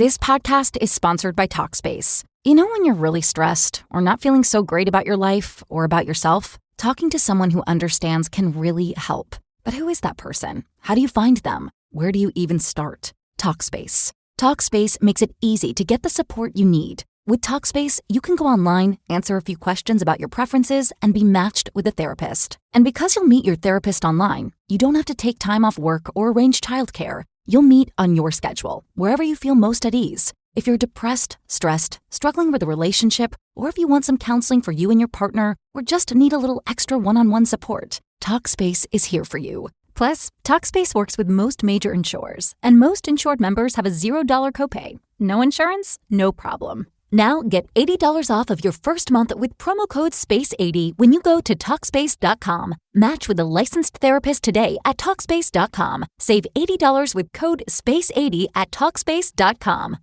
This podcast is sponsored by Talkspace. You know when you're really stressed or not feeling so great about your life or about yourself? Talking to someone who understands can really help. But who is that person? How do you find them? Where do you even start? Talkspace. Talkspace makes it easy to get the support you need. With Talkspace, you can go online, answer a few questions about your preferences, and be matched with a therapist. And because you'll meet your therapist online, you don't have to take time off work or arrange childcare. You'll meet on your schedule, wherever you feel most at ease. If you're depressed, stressed, struggling with a relationship, or if you want some counseling for you and your partner, or just need a little extra one-on-one support, Talkspace is here for you. Plus, Talkspace works with most major insurers, and most insured members have a $0 copay. No insurance? No problem. Now get $80 off of your first month with promo code SPACE80 when you go to Talkspace.com. Match with a licensed therapist today at Talkspace.com. Save $80 with code SPACE80 at Talkspace.com.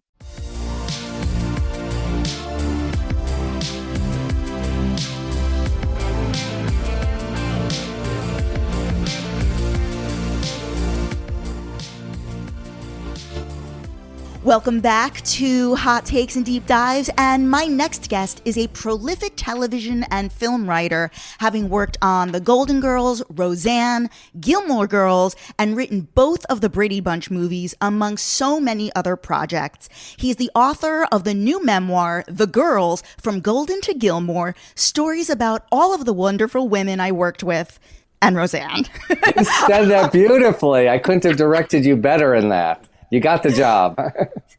Welcome back to Hot Takes and Deep Dives, and my next guest is a prolific television and film writer, having worked on The Golden Girls, Roseanne, Gilmore Girls, and written both of the Brady Bunch movies, among so many other projects. He's the author of the new memoir, The Girls, From Golden to Gilmore, stories about all of the wonderful women I worked with, and Roseanne. You said that beautifully. I couldn't have directed you better in that. You got the job.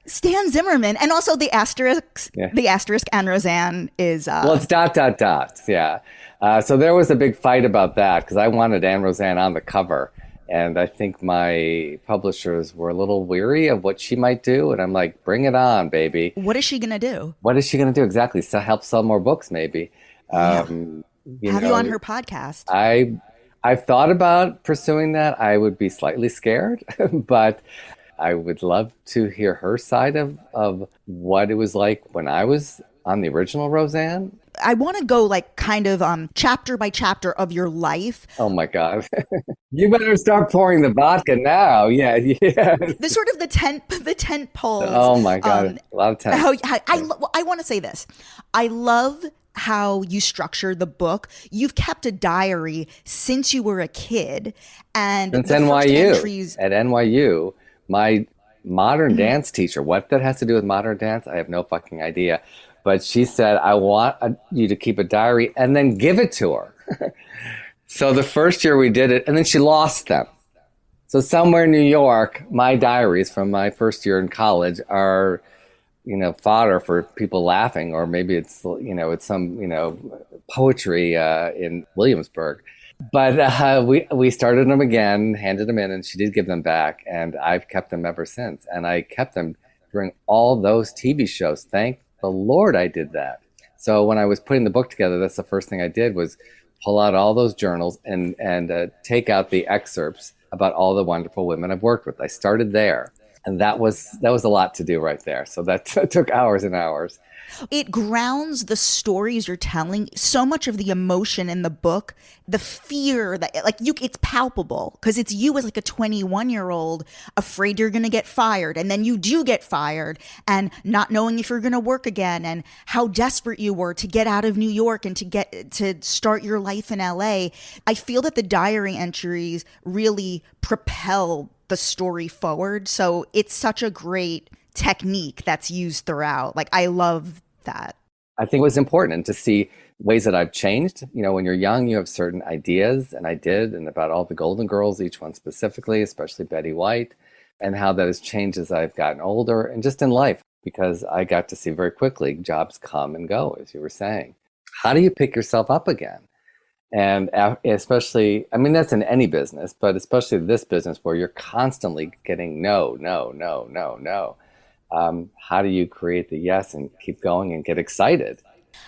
Stan Zimmerman, and also the asterisk. Yeah. The asterisk and Roseanne is. Well, it's ... Yeah. So there was a big fight about that because I wanted Anne Roseanne on the cover, and I think my publishers were a little weary of what she might do, and I'm like, bring it on, baby. What is she gonna do? What is she gonna do exactly? So help sell more books, maybe. Have you on her podcast? I've thought about pursuing that. I would be slightly scared, but I would love to hear her side of what it was like when I was on the original Roseanne. I want to go like kind of chapter by chapter of your life. Oh my God. You better start pouring the vodka now. Yeah. The sort of the tent poles. Oh my God. A lot of tent. I want to say this. I love how you structure the book. You've kept a diary since you were a kid. And since NYU. At NYU. My modern dance teacher, what that has to do with modern dance, I have no fucking idea. But she said, I want you to keep a diary and then give it to her. So the first year we did it, and then she lost them. So somewhere in New York, my diaries from my first year in college are, fodder for people laughing, or maybe it's some, poetry in Williamsburg. But we started them again, handed them in, and she did give them back. And I've kept them ever since. And I kept them during all those TV shows. Thank the Lord I did that. So when I was putting the book together, that's the first thing I did was pull out all those journals and take out the excerpts about all the wonderful women I've worked with. I started there. And that was a lot to do right there. So that took hours and hours. It grounds the stories you're telling. So much of the emotion in the book, the fear that it's palpable because it's you as like a 21-year-old afraid you're going to get fired. And then you do get fired and not knowing if you're going to work again, and how desperate you were to get out of New York and to start your life in LA. I feel that the diary entries really propel the story forward. So it's such a great technique that's used throughout. Like, I love that. I think it was important to see ways that I've changed. When you're young, you have certain ideas, and I did, and about all the Golden Girls, each one specifically, especially Betty White, and how that has changed as I've gotten older and just in life, because I got to see very quickly jobs come and go, as you were saying. How do you pick yourself up again? And especially, that's in any business, but especially this business where you're constantly getting no. How do you create the yes and keep going and get excited?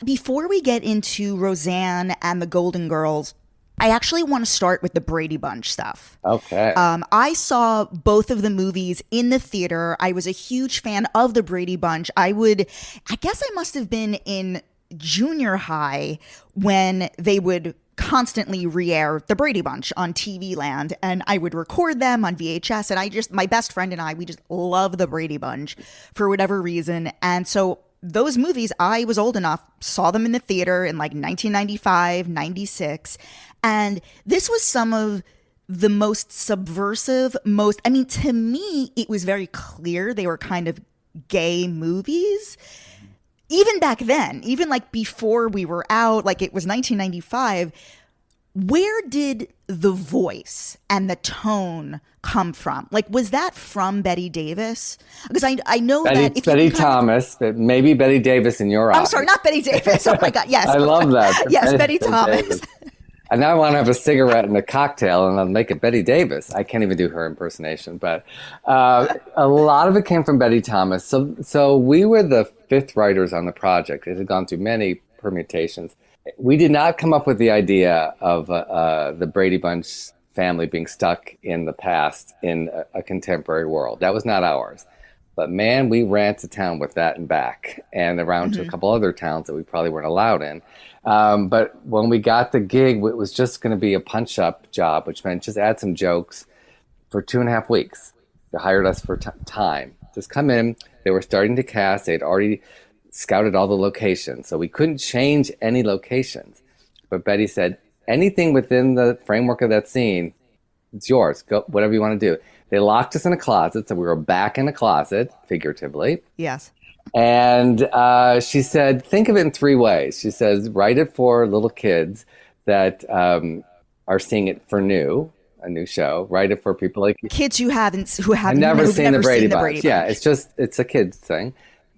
Before we get into Roseanne and the Golden Girls, I actually want to start with the Brady Bunch stuff. Okay. I saw both of the movies in the theater. I was a huge fan of the Brady Bunch. I guess I must have been in junior high when they would constantly re-air the Brady Bunch on TV Land, and I would record them on VHS. And my best friend and I, we just love the Brady Bunch for whatever reason. And so those movies, I was old enough, saw them in the theater in like 1995, 96. And this was some of the most subversive, to me, it was very clear they were kind of gay movies. Even back then, even like before we were out, like it was 1995, where did the voice and the tone come from? Like, was that from Betty Davis? Because I know that if Betty Thomas, maybe Betty Davis in your eyes. I'm sorry, not Betty Davis. Oh my God, yes. I love that. Yes, Betty Thomas. And now I want to have a cigarette and a cocktail, and I'll make it Betty Davis. I can't even do her impersonation, but a lot of it came from Betty Thomas. So we were the fifth writers on the project. It had gone through many permutations. We did not come up with the idea of the Brady Bunch family being stuck in the past in a contemporary world. That was not ours. But man, we ran to town with that and back, and around to a couple other towns that we probably weren't allowed in. But when we got the gig, it was just going to be a punch-up job, which meant just add some jokes for 2.5 weeks. They hired us for time. Just come in. They were starting to cast. They'd already scouted all the locations, so we couldn't change any locations. But Betty said, anything within the framework of that scene, it's yours. Go, whatever you want to do. They locked us in a closet, so we were back in a closet, figuratively. Yes. And she said, think of it in 3 ways. She says, write it for little kids that are seeing it for a new show. Write it for people like kids who haven't never seen the Brady Bunch. Bunch. Yeah, it's a kid's thing.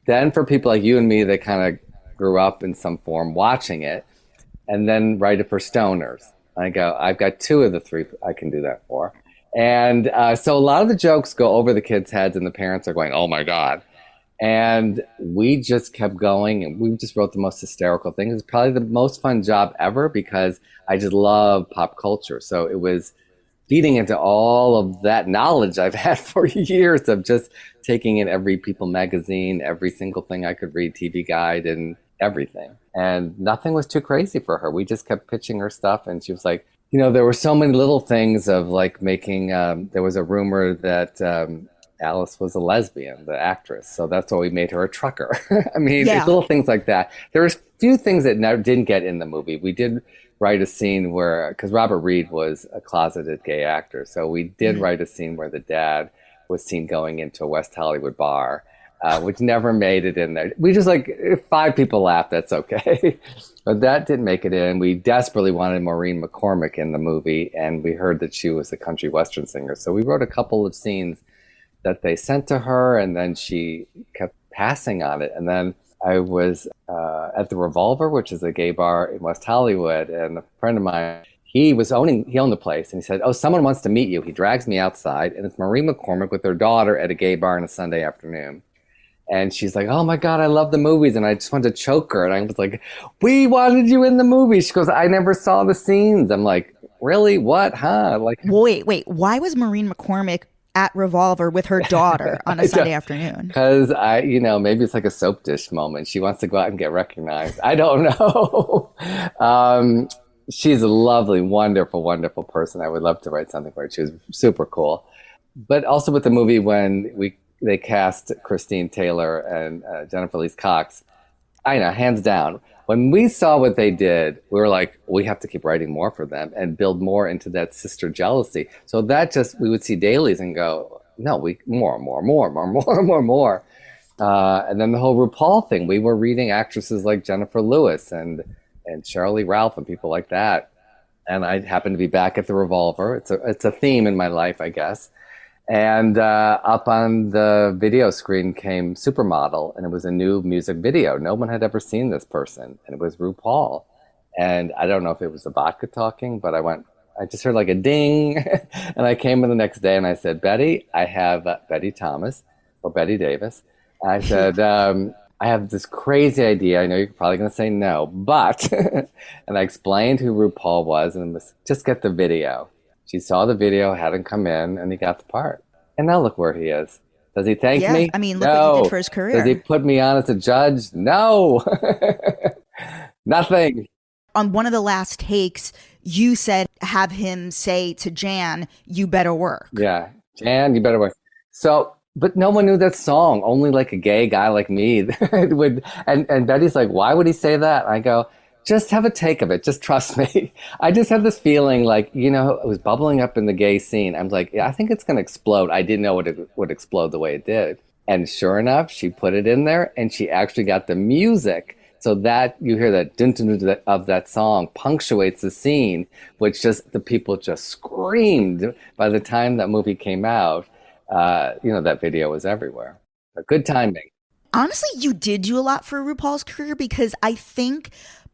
Then for people like you and me that kind of grew up in some form watching it, and then write it for stoners. I go, I've got 2 of the 3 I can do that for. And so a lot of the jokes go over the kids' heads, and the parents are going, oh my God. And we just kept going, and we just wrote the most hysterical thing. It was probably the most fun job ever because I just love pop culture. So it was feeding into all of that knowledge I've had for years of just taking in every People magazine, every single thing I could read, TV Guide, and everything. And nothing was too crazy for her. We just kept pitching her stuff, and she was like, you know, there were so many little things of like making, there was a rumor that Alice was a lesbian, the actress. So that's why we made her a trucker. I mean, little things like that. There was a few things that didn't get in the movie. We did write a scene where, because Robert Reed was a closeted gay actor. So we did write a scene where the dad was seen going into a West Hollywood bar, which never made it in there. We just if 5 people laughed, that's okay. But that didn't make it in. We desperately wanted Maureen McCormick in the movie, and we heard that she was a country western singer. So we wrote a couple of scenes that they sent to her, and then she kept passing on it. And then I was at the Revolver, which is a gay bar in West Hollywood, and a friend of mine, he owned the place, and he said, oh, someone wants to meet you. He drags me outside, and it's Maureen McCormick with her daughter at a gay bar on a Sunday afternoon. And she's like, oh my God, I love the movies. And I just wanted to choke her. And I was like, we wanted you in the movie. She goes, I never saw the scenes. I'm like, really? What? Huh? Like, wait. Why was Maureen McCormick at Revolver with her daughter on a Sunday afternoon? Because maybe it's like a soap dish moment. She wants to go out and get recognized. I don't know. She's a lovely, wonderful, wonderful person. I would love to write something for her. She was super cool. But also with the movie, when they cast Christine Taylor and Jennifer Lee Cox, I know, hands down. When we saw what they did, we were like, we have to keep writing more for them and build more into that sister jealousy. So that we would see dailies and go, no, more. And then the whole RuPaul thing, we were reading actresses like Jennifer Lewis and Shirley Ralph and people like that. And I happened to be back at the Revolver. It's a theme in my life, I guess. And up on the video screen came Supermodel, and it was a new music video. No one had ever seen this person, and it was RuPaul. And I don't know if it was the vodka talking, but I just heard like a ding, and I came in the next day and I said, Betty, I have Betty Thomas, or Betty Davis. And I said, I have this crazy idea. I know you're probably going to say no, but, and I explained who RuPaul was, and just get the video. She saw the video, had him come in, and he got the part. And now look where he is. Does he thank me? I mean, look what he did for his career. Does he put me on as a judge? No. Nothing. on one of the last takes, you said, have him say to Jan, "You better work." Yeah. Jan, you better work. So, but no one knew that song. Only like a gay guy like me would. And Betty's like, why would he say that? I go, just have a take of it. Just trust me. I just had this feeling like, it was bubbling up in the gay scene. I'm like, yeah, I think it's going to explode. I didn't know it would explode the way it did. And sure enough, she put it in there and she actually got the music. So that you hear that dun dun dun of that song punctuates the scene, which just the people just screamed by the time that movie came out. That video was everywhere. But good timing. Honestly, you did do a lot for RuPaul's career because I think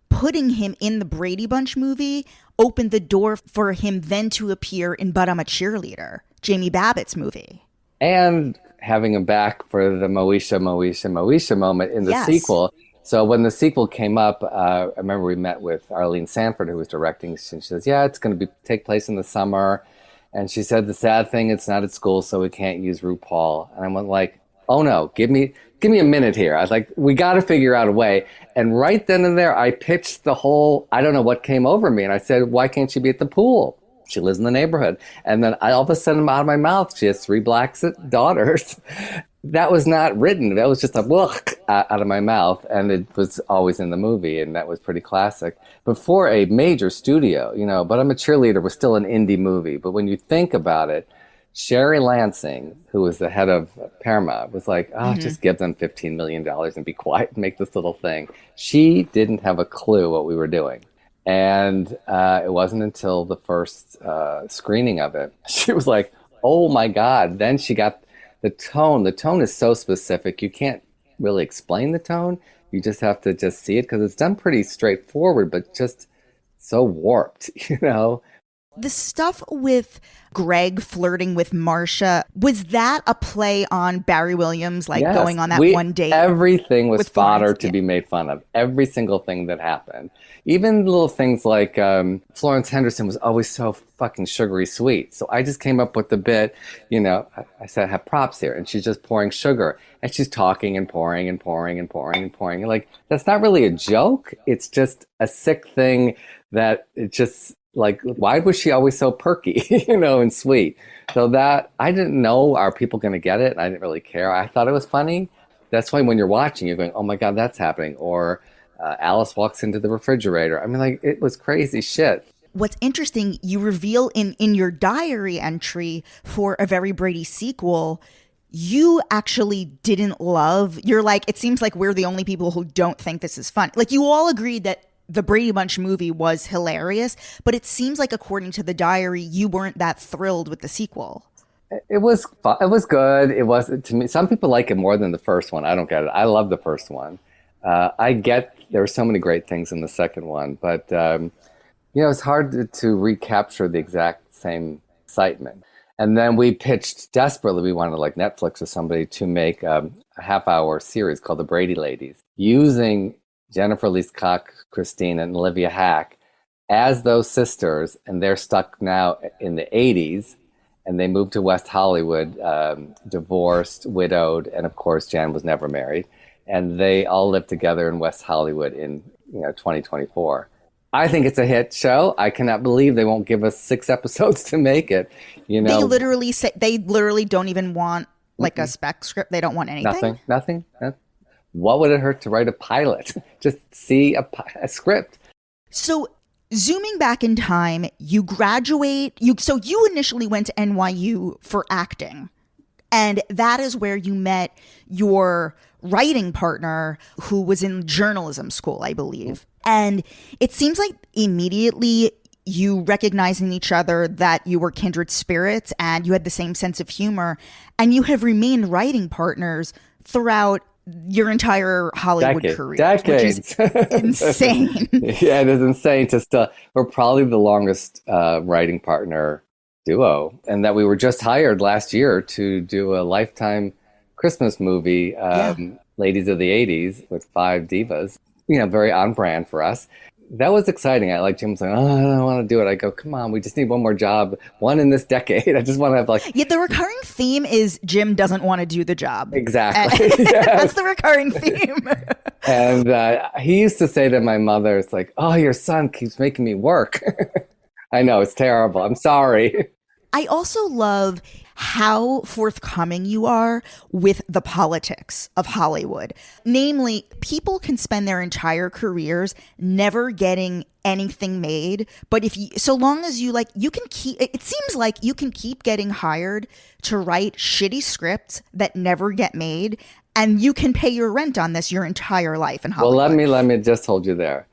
putting him in the Brady Bunch movie opened the door for him then to appear in But I'm a Cheerleader, Jamie Babbitt's movie. And having him back for the Moesha moment in the sequel. So when the sequel came up, I remember we met with Arlene Sanford, who was directing. She says, yeah, it's going to take place in the summer. And she said, the sad thing, it's not at school, so we can't use RuPaul. And I went like, oh no, give me a minute here. I was like, we got to figure out a way. And right then and there, I pitched the whole, I don't know what came over me. And I said, why can't she be at the pool? She lives in the neighborhood. And then all of a sudden, out of my mouth, she has 3 black daughters. That was not written. That was just a look out of my mouth. And it was always in the movie. And that was pretty classic. But for a major studio, But I'm a Cheerleader was still an indie movie. But when you think about it, Sherry Lansing, who was the head of Paramount, was like, just give them $15 million and be quiet and make this little thing. She didn't have a clue what we were doing. And it wasn't until the first screening of it, she was like, oh my God. Then she got the tone. The tone is so specific. You can't really explain the tone. You just have to just see it because it's done pretty straightforward, but just so warped, The stuff with Greg flirting with Marcia, was that a play on Barry Williams, going on that one date? Everything was fodder to be made fun of. Every single thing that happened. Even little things like Florence Henderson was always so fucking sugary sweet. So I just came up with the bit, I said, I have props here. And she's just pouring sugar. And she's talking and pouring and pouring and pouring and pouring. Like, that's not really a joke. It's just a sick thing that it just... Like, why was she always so perky, and sweet? So that, I didn't know, are people going to get it? I didn't really care. I thought it was funny. That's why when you're watching, you're going, oh my God, that's happening. Or Alice walks into the refrigerator. I mean, like, it was crazy shit. What's interesting, you reveal in your diary entry for A Very Brady sequel, you actually didn't love, you're like, it seems like we're the only people who don't think this is fun. Like, you all agreed that the Brady Bunch movie was hilarious, but it seems like, according to the diary, you weren't that thrilled with the sequel. It was fun. It was good. It was, to me, some people like it more than the first one. I don't get it. I love the first one. I get there were so many great things in the second one, but it's hard to recapture the exact same excitement. And then we pitched desperately. We wanted like Netflix or somebody to make a half-hour series called The Brady Ladies, using Jennifer Lee Cock, Christine, and Olivia Hack as those sisters, and they're stuck now in the 80s, and they moved to West Hollywood, divorced, widowed, and of course Jan was never married, and they all live together in West Hollywood in 2024. I think it's a hit show. I cannot believe they won't give us 6 episodes to make it. They literally don't even want like a spec script. They don't want anything. Nothing. What would it hurt to write a pilot? Just see a script. So zooming back in time, you graduate. So you initially went to NYU for acting. And that is where you met your writing partner, who was in journalism school, I believe. And it seems like immediately you recognized in each other that you were kindred spirits and you had the same sense of humor. And you have remained writing partners throughout your entire Hollywood career. Decades. Which is insane. Yeah, it is insane to still. We're probably the longest writing partner duo, and that we were just hired last year to do a Lifetime Christmas movie, Ladies of the 80s, with 5 divas. Very on brand for us. That was exciting. I like Jim saying, oh, I don't want to do it. I go, come on, we just need one more job. One in this decade. I just want to have the recurring theme is Jim doesn't want to do the job. Exactly. Yes. That's the recurring theme. And he used to say to my mother, it's like, oh, your son keeps making me work. I know, it's terrible. I'm sorry. I also love how forthcoming you are with the politics of Hollywood. Namely, people can spend their entire careers never getting anything made, but if you, so long as you like, you can keep, it seems like you can keep getting hired to write shitty scripts that never get made, and you can pay your rent on this your entire life in Well, Hollywood. let me just hold you there.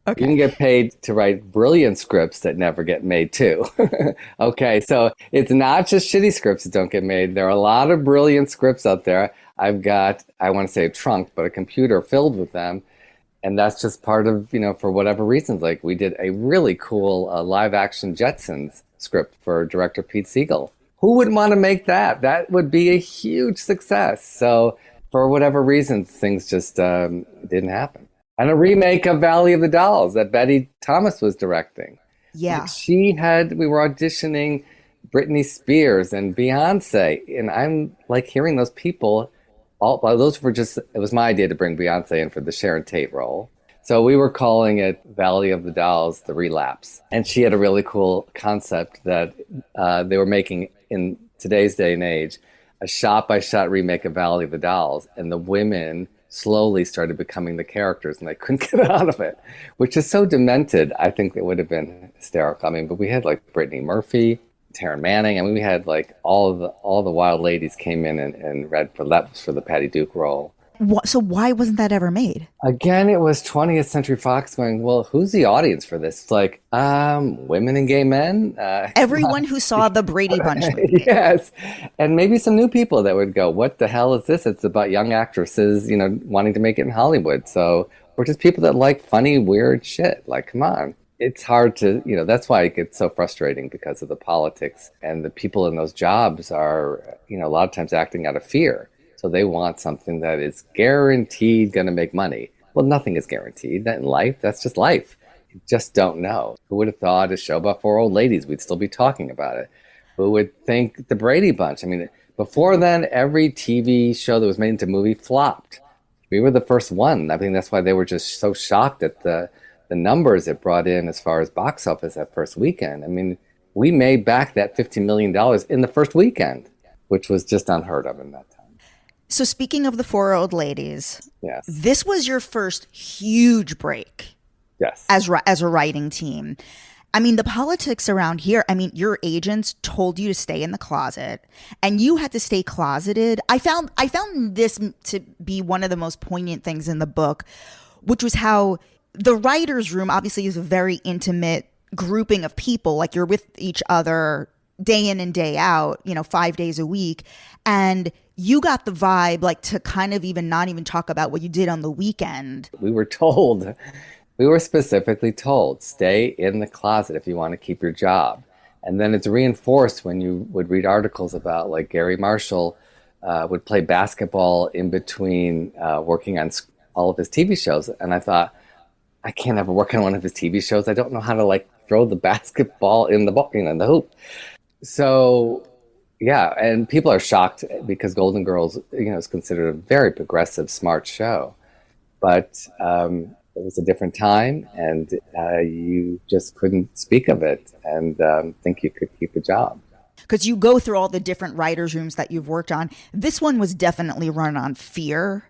You can Okay. get paid to write brilliant scripts that never get made too. Okay, so it's not just shitty scripts that don't get made. There are a lot of brilliant scripts out there. I've got, I want to say a trunk, but a computer filled with them. And that's just part of, for whatever reasons. Like we did a really cool live action Jetsons script for director Pete Siegel. Who wouldn't want to make that? That would be a huge success. So for whatever reasons, things just didn't happen. And a remake of Valley of the Dolls that Betty Thomas was directing. Yeah. Like we were auditioning Britney Spears and Beyonce. And I'm like hearing those people, it was my idea to bring Beyonce in for the Sharon Tate role. So we were calling it Valley of the Dolls, The Relapse. And she had a really cool concept that they were making in today's day and age, a shot-by-shot remake of Valley of the Dolls. And the women slowly started becoming the characters and they couldn't get out of it, which is so demented. I think it would have been hysterical. I mean, but we had like Brittany Murphy, Taryn Manning. I mean, we had like all the wild ladies came in and read for the Patty Duke role. So why wasn't that ever made? Again, it was 20th Century Fox going, well, who's the audience for this? It's like, women and gay men. Everyone who saw the Brady Bunch movie. Yes. And maybe some new people that would go, what the hell is this? It's about young actresses, wanting to make it in Hollywood. So we're just people that like funny, weird shit. Like, come on. It's hard to, that's why it gets so frustrating because of the politics. And the people in those jobs are, a lot of times acting out of fear. So they want something that is guaranteed going to make money. Well, nothing is guaranteed. That in life, that's just life. You just don't know. Who would have thought a show about four old ladies, we'd still be talking about it? Who would think the Brady Bunch? I mean, before then, every TV show that was made into a movie flopped. We were the first one. I think that's why they were just so shocked at the numbers it brought in as far as box office that first weekend. I mean, we made back that $15 million in the first weekend, which was just unheard of in that time. So speaking of the four old ladies, yes, this was your first huge break. Yes, as a writing team. I mean, the politics around here, I mean, your agents told you to stay in the closet and you had to stay closeted. I found this to be one of the most poignant things in the book, which was how the writer's room obviously is a very intimate grouping of people. Like you're with each other day in and day out, 5 days a week. And you got the vibe like to kind of even not even talk about what you did on the weekend. We were specifically told, stay in the closet if you want to keep your job. And then it's reinforced when you would read articles about like Gary Marshall would play basketball in between working on all of his TV shows. And I thought, I can't ever work on one of his TV shows. I don't know how to like throw the basketball in the ball, in the hoop. So yeah, and people are shocked because Golden Girls, is considered a very progressive, smart show. But it was a different time, and you just couldn't speak of it and think you could keep a job. Because you go through all the different writers' rooms that you've worked on. This one was definitely run on fear.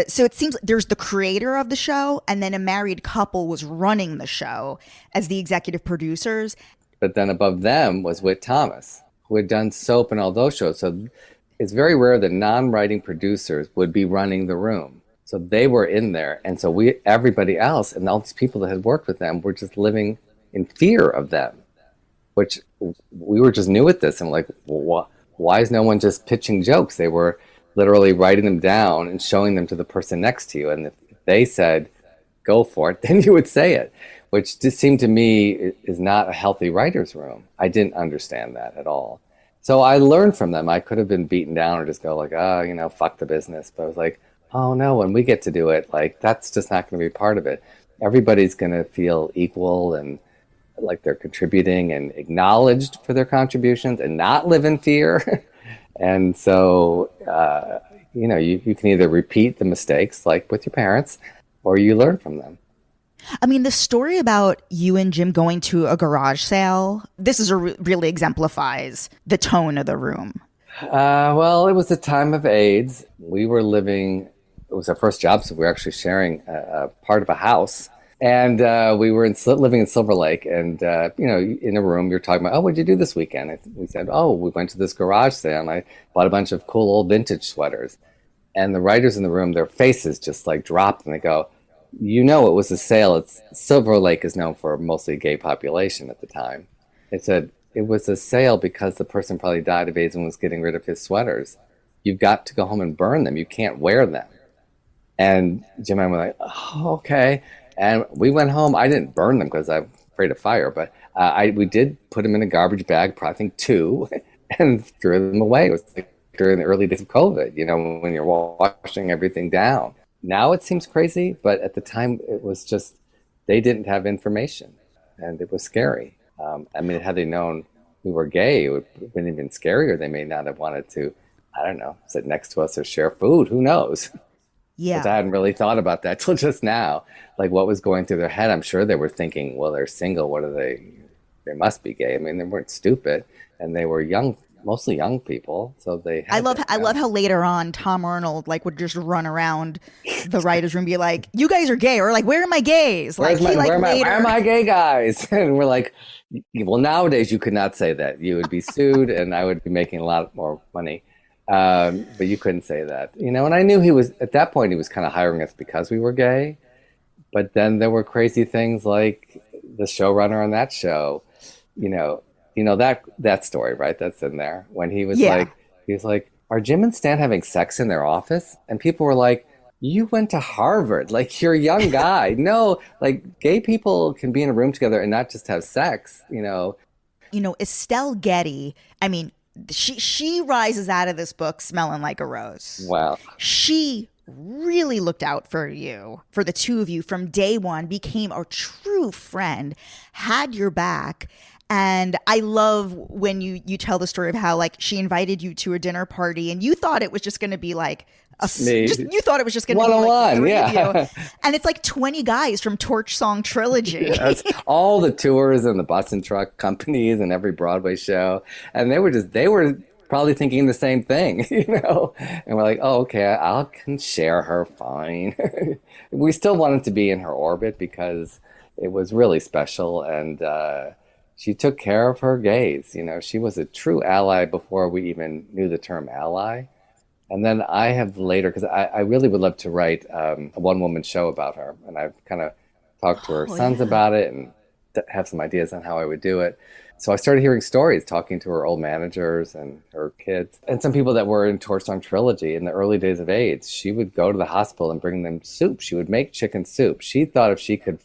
So it seems like there's the creator of the show, and then a married couple was running the show as the executive producers. But then above them was Whit Thomas, who had done soap and all those shows. So it's very rare that non-writing producers would be running the room. So they were in there. And so everybody else and all these people that had worked with them were just living in fear of them, which we were just new at this. And like, why is no one just pitching jokes? They were literally writing them down and showing them to the person next to you. And if they said, go for it, then you would say it, which just seemed to me is not a healthy writer's room. I didn't understand that at all. So I learned from them. I could have been beaten down or just go like, fuck the business. But I was like, oh no, when we get to do it, like that's just not going to be part of it. Everybody's going to feel equal and like they're contributing and acknowledged for their contributions and not live in fear. And so you can either repeat the mistakes like with your parents, or you learn from them. I mean, the story about you and Jim going to a garage sale, this is really exemplifies the tone of the room. Well, it was the time of AIDS. We were living, it was our first job, so we were actually sharing a part of a house. And we were living in Silver Lake, and, in a room, you're talking about, oh, what'd you do this weekend? We said, oh, we went to this garage sale, and I bought a bunch of cool old vintage sweaters. And the writers in the room, their faces just like dropped, and they go, it was a sale. Silver Lake is known for mostly gay population at the time. It was a sale because the person probably died of AIDS and was getting rid of his sweaters. You've got to go home and burn them. You can't wear them. And Jim and I were like, oh, okay. And we went home. I didn't burn them because I'm afraid of fire, but we did put them in a garbage bag, probably I think 2, and threw them away. It was like during the early days of COVID, when you're washing everything down. Now it seems crazy, but at the time it was just, they didn't have information, and it was scary. Had they known we were gay, it would have been even scarier. They may not have wanted to, I don't know, sit next to us or share food. Who knows? Yeah. Because I hadn't really thought about that till just now. Like what was going through their head. I'm sure they were thinking, well, they're single. What are they? They must be gay. I mean, they weren't stupid, and they were young, mostly young people. So they. I love how later on Tom Arnold would just run around the writers' room, and be like, "You guys are gay," or like, "Where are my gays?" Where are my gay guys? And we're like, well, nowadays you could not say that. You would be sued, and I would be making a lot more money. But you couldn't say that, and I knew at that point he was kind of hiring us because we were gay. But then there were crazy things like the showrunner on that show, that story, right? That's in there when he was like, are Jim and Stan having sex in their office? And people were like, you went to Harvard, like you're a young guy. No, like gay people can be in a room together and not just have sex, Estelle Getty, I mean, she rises out of this book smelling like a rose. Wow. She really looked out for the two of you from day one, became a true friend, had your back. And I love when you tell the story of how she invited you to a dinner party and you thought it was just going to be you thought it was just going to be like 3 of you. And it's like 20 guys from Torch Song Trilogy. Yes, all the tours and the bus and truck companies and every Broadway show. And they were probably thinking the same thing, And we're like, oh, okay, I can share her, fine. We still wanted to be in her orbit because it was really special, and she took care of her gays. She was a true ally before we even knew the term ally. And then I have later, because I really would love to write a one-woman show about her, and I've kind of talked to her sons about it and have some ideas on how I would do it. So I started hearing stories, talking to her old managers and her kids, and some people that were in Torch Song Trilogy in the early days of AIDS. She would go to the hospital and bring them soup. She would make chicken soup. She thought if she could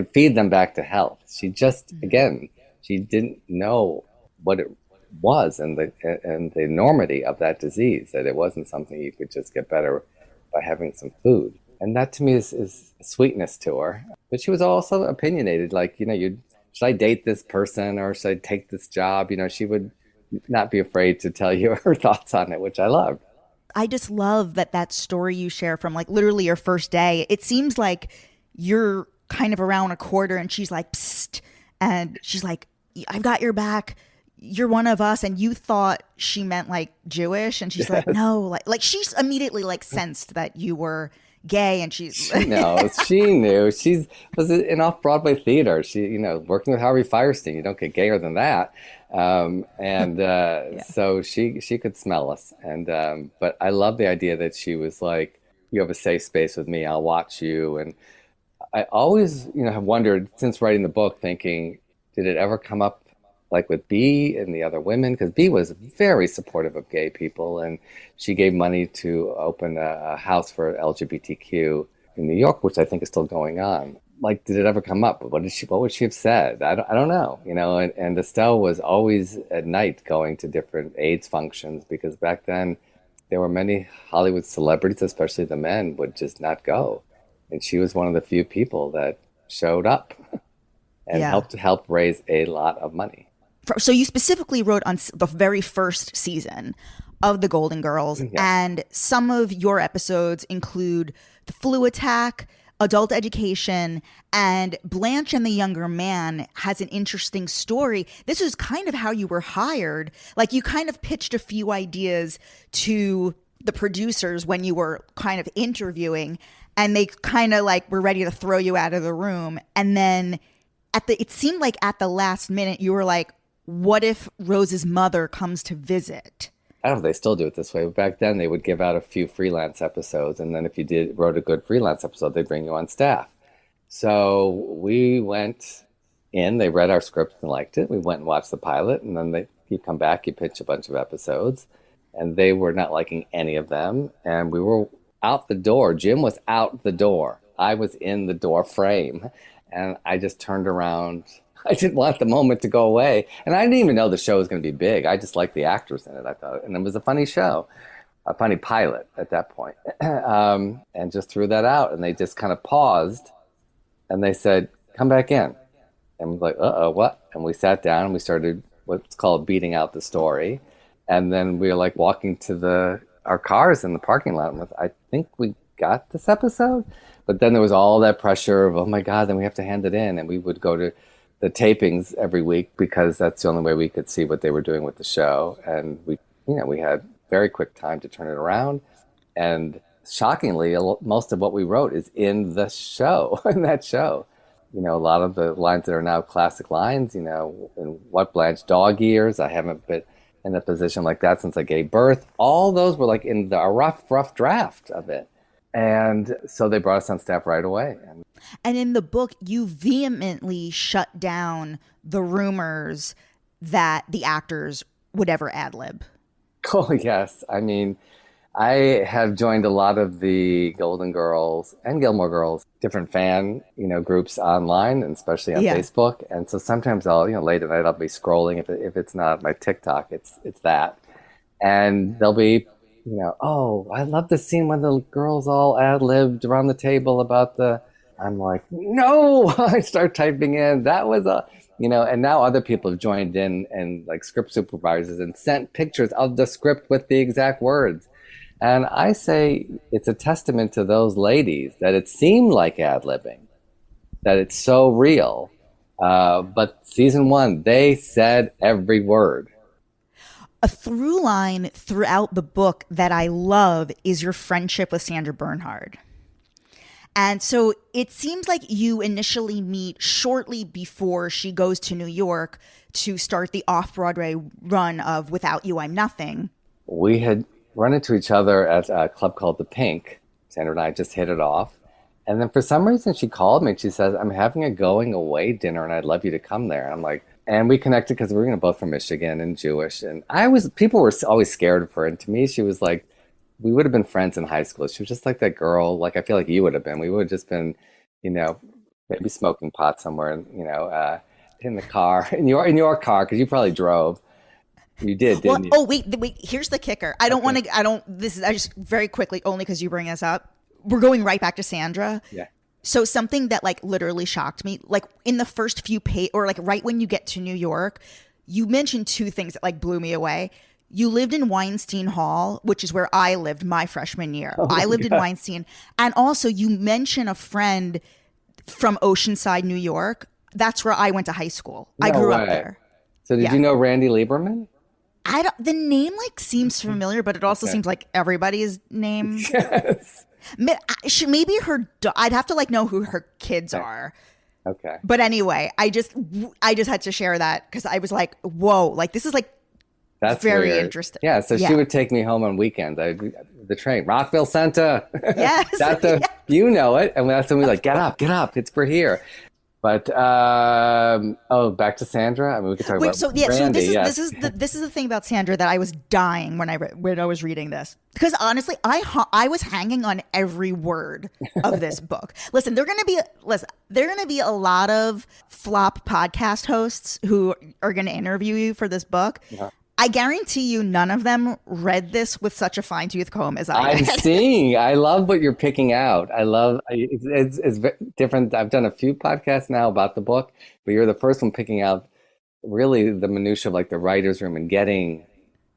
feed them back to health. She just, again, she didn't know what it was and the enormity of that disease, that it wasn't something you could just get better by having some food. And that to me is sweetness to her. But she was also opinionated, should I date this person or should I take this job? She would not be afraid to tell you her thoughts on it, which I loved. I just love that story you share from literally your first day. It seems like you're kind of around a corner and she's like, psst. And she's like, I've got your back. You're one of us. And you thought she meant Jewish. And she's like, no, she's immediately sensed that you were gay, and she knows. She knew. She was in off-Broadway theater. She, working with Harvey Fierstein. You don't get gayer than that. So she could smell us. And but I love the idea that she was like, you have a safe space with me. I'll watch you. And I always, have wondered since writing the book, thinking, did it ever come up with Bea and the other women? Because Bea was very supportive of gay people, and she gave money to open a house for LGBTQ in New York, which I think is still going on. Did it ever come up? What would she have said? I don't know. And Estelle was always at night going to different AIDS functions, because back then there were many Hollywood celebrities, especially the men, would just not go. And she was one of the few people that showed up and helped raise a lot of money. So you specifically wrote on the very first season of the Golden Girls. Yeah. And some of your episodes include the flu attack, adult education, and Blanche and the Younger Man has an interesting story. This is kind of how you were hired. Like, you kind of pitched a few ideas to the producers when you were kind of interviewing, and they kind of like were ready to throw you out of the room. And then it seemed like at the last minute you were like, what if Rose's mother comes to visit? I don't know if they still do it this way, but back then they would give out a few freelance episodes, and then if you wrote a good freelance episode, they'd bring you on staff. So we went in, they read our script and liked it. We went and watched the pilot, and then you come back, you pitch a bunch of episodes, and they were not liking any of them. And we were out the door. Jim was out the door. I was in the door frame, and I just turned around. I didn't want the moment to go away. And I didn't even know the show was going to be big. I just liked the actors in it, I thought. And it was a funny show, a funny pilot at that point. And just threw that out. And they just kind of paused. And they said, come back in. And we're like, uh-oh, what? And we sat down and we started what's called beating out the story. And then we were like walking to our cars in the parking lot. And I think we got this episode. But then there was all that pressure of, oh my God, then we have to hand it in. And we would go to the tapings every week because that's the only way we could see what they were doing with the show. And we had very quick time to turn it around. And shockingly, most of what we wrote is in the show, in that show. A lot of the lines that are now classic lines, in What Blanche Dog Years, I haven't been in a position like that since I gave birth. All those were like in the rough draft of it. And so they brought us on staff right away. And in the book, you vehemently shut down the rumors that the actors would ever ad-lib. Oh, yes. I mean, I have joined a lot of the Golden Girls and Gilmore Girls, different fan, groups online, and especially on Facebook. And so sometimes I'll, late at night, I'll be scrolling. If it's not my TikTok, it's that. And there'll be, oh, I love the scene when the girls all ad-libbed around the table about I'm like, no, I start typing in. That was and now other people have joined in and like script supervisors and sent pictures of the script with the exact words. And I say it's a testament to those ladies that it seemed like ad-libbing, that it's so real. But season 1, they said every word. A through line throughout the book that I love is your friendship with Sandra Bernhard. And so it seems like you initially meet shortly before she goes to New York to start the off-Broadway run of Without You, I'm Nothing. We had run into each other at a club called The Pink. Sandra and I just hit it off. And then for some reason she called me and she says, I'm having a going away dinner and I'd love you to come there. And I'm like, and we connected because we were both from Michigan and Jewish. And people were always scared of her. And to me, she was like, we would have been friends in high school. She was just like that girl, like I feel like you would have been. We would have just been, maybe smoking pot somewhere, in the car, in your car, because you probably drove. You did, didn't you? Oh, wait, here's the kicker. I just very quickly, only because you bring us up, we're going right back to Sandra. Yeah. So something that like literally shocked me, like in the first few or like right when you get to New York, you mentioned 2 things that like blew me away. You lived in Weinstein Hall, which is where I lived my freshman year. I lived in Weinstein. And also you mention a friend from Oceanside, New York. That's where I went to high school. I grew up there. So did you know Randy Lieberman? The name like seems familiar, but it also seems like everybody's name. Yes. Maybe I'd have to like know who her kids are. Okay. But anyway, I just had to share that because I was like, whoa, like this is like that's very weird. Interesting. Yeah. So she would take me home on weekends. The train, Rockville Center. Yes. You know it. And that's when we like, get up. We're here. But back to Sandra. I mean, we could talk about Randy. So this is the thing about Sandra that I was dying when I was reading this, because honestly, I was hanging on every word of this book. Listen, there are going to be a lot of flop podcast hosts who are going to interview you for this book. Yeah. I guarantee you none of them read this with such a fine-tooth comb as I did. I'm seeing. I love what you're picking out. It's different. I've done a few podcasts now about the book, but you're the first one picking out really the minutia of like the writer's room and getting